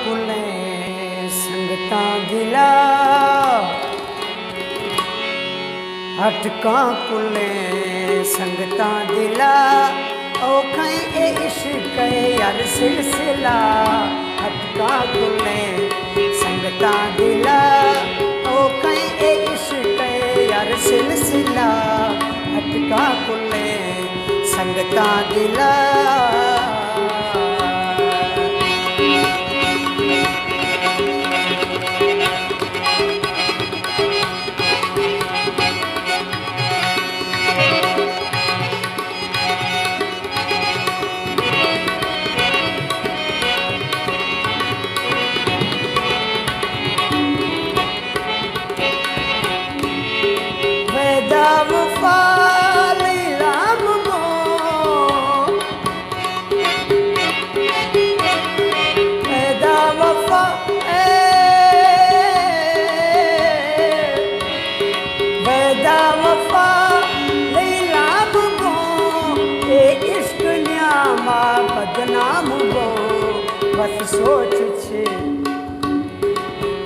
कुले संगतां दिला हटका कुले संगतां दिला ओ खई ए इश्क यार सिलसिला हटका कुले संगतां दिला ओ खई ए इश्क यार सिलसिला हटका कुले संगतां दिला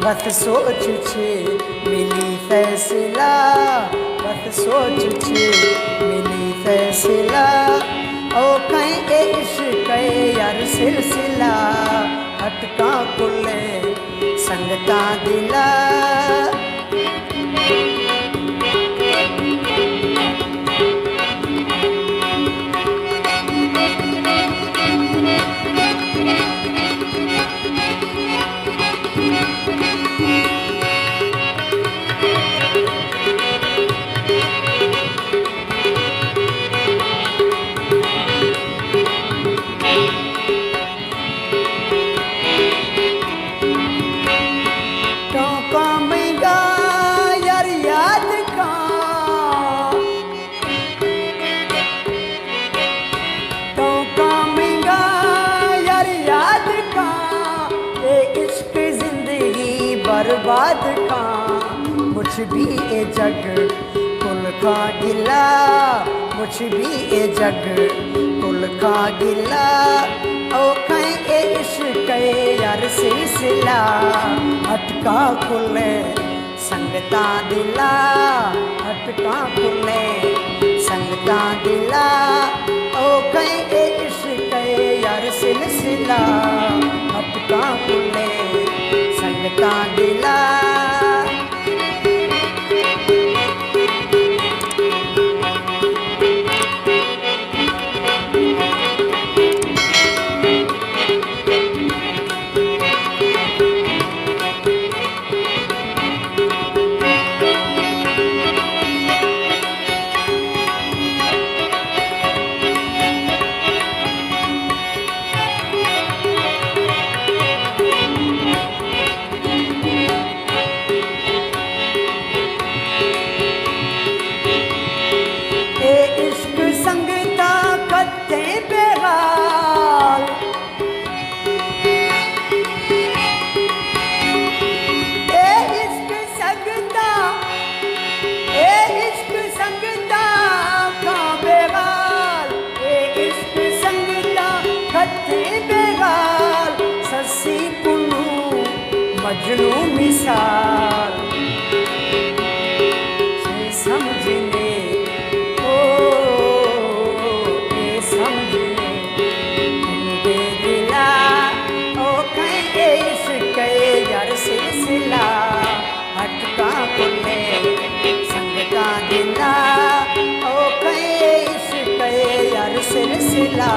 बस सोच छे मिली फैसला बस सोच छे मिली फैसला ओ कहीं ए इश्क यार सिलसिला हटका कुले संगतां दिला बर्बाद का मुझ भी ए जग कुल का गिला मुझ भी ए जग कुल का गिला ओ कहीं ए इश्क यार सिलसिला हटका कुले संगतां दिला हटका कुले संगतां दिला ओ कहीं ए इश्क यार सिलसिला हटका कुले संगतां दिला मजनू मिसाल से समझने ओ ये समझने दे दिला ओ कहीं इश्क यार सिलसिला हटका कुले संगतां दिला ओ कहीं इश्क यार सिलसिला